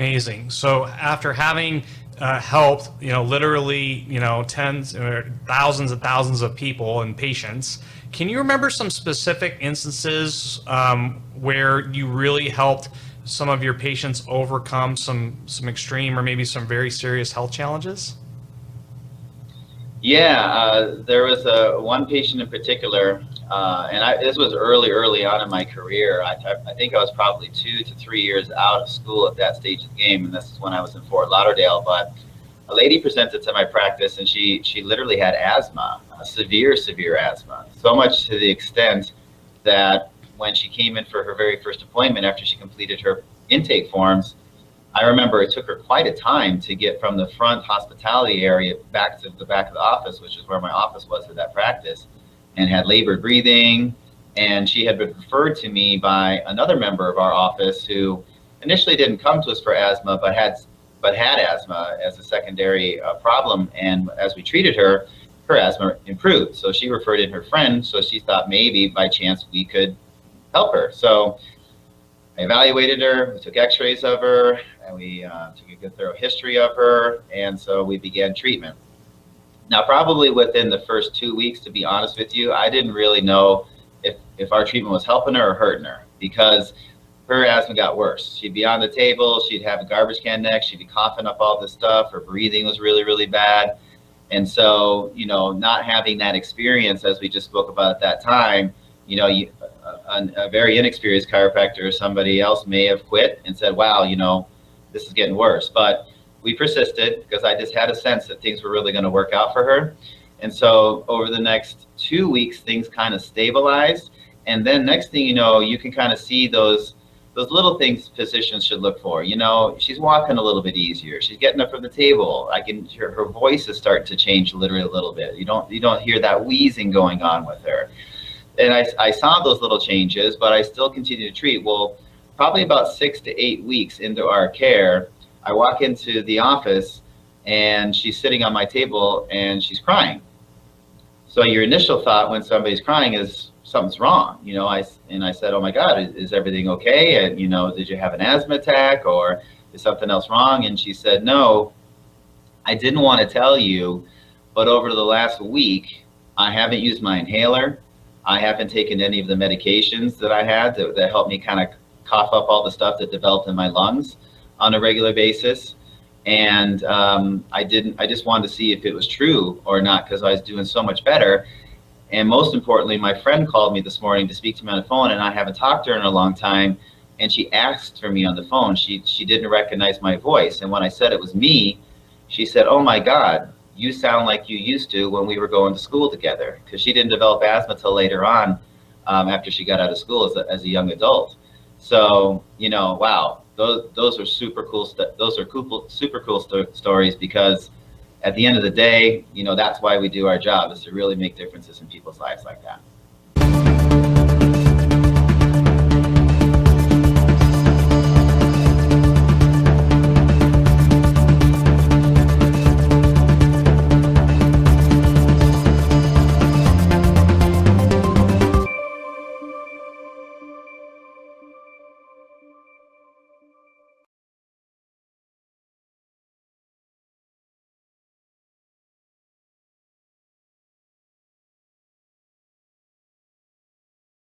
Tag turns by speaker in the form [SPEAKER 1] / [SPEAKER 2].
[SPEAKER 1] Amazing. So after having helped, literally, tens or thousands and thousands of people and patients, can you remember some specific instances where you really helped some of your patients overcome some extreme or maybe some very serious health challenges?
[SPEAKER 2] Yeah, there was one patient in particular, and this was early on in my career. I think I was probably 2 to 3 years out of school at that stage of the game, and this is when I was in Fort Lauderdale. But a lady presented to my practice, and she literally had asthma, severe asthma, so much to the extent that when she came in for her very first appointment after she completed her intake forms, I remember it took her quite a time to get from the front hospitality area back to the back of the office, which is where my office was at that practice, and had labored breathing. And she had been referred to me by another member of our office who initially didn't come to us for asthma, but had asthma as a secondary problem. And as we treated her, her asthma improved. So she referred in her friend. So she thought maybe by chance we could help her. So I evaluated her, we took x-rays of her, and we took a good thorough history of her, and so we began treatment. Now, probably within the first 2 weeks, to be honest with you, I didn't really know if our treatment was helping her or hurting her, because her asthma got worse. She'd be on the table, she'd have a garbage can neck, she'd be coughing up all this stuff, her breathing was really bad. And so, not having that experience, as we just spoke about at that time, a very inexperienced chiropractor or somebody else may have quit and said, wow, this is getting worse. But we persisted because I just had a sense that things were really going to work out for her. And so over the next 2 weeks, things kind of stabilized. And then next thing you know, you can kind of see those little things physicians should look for. She's walking a little bit easier. She's getting up from the table. I can hear her voice is starting to change literally a little bit. You don't hear that wheezing going on with her. And I saw those little changes, but I still continue to treat. Well, probably about 6 to 8 weeks into our care, I walk into the office and she's sitting on my table and she's crying. So your initial thought when somebody's crying is something's wrong. I said, oh my God, is everything okay? And, did you have an asthma attack or is something else wrong? And she said, no, I didn't want to tell you, but over the last week, I haven't used my inhaler. I haven't taken any of the medications that I had that helped me kind of cough up all the stuff that developed in my lungs on a regular basis. And I just wanted to see if it was true or not, because I was doing so much better. And most importantly, my friend called me this morning to speak to me on the phone, and I haven't talked to her in a long time. And she asked for me on the phone. She didn't recognize my voice. And when I said it was me, she said, oh my God, you sound like you used to when we were going to school together, because she didn't develop asthma till later on, after she got out of school as a young adult. So, wow, those are super cool. Super cool stories, because at the end of the day, that's why we do our job, is to really make differences in people's lives like that.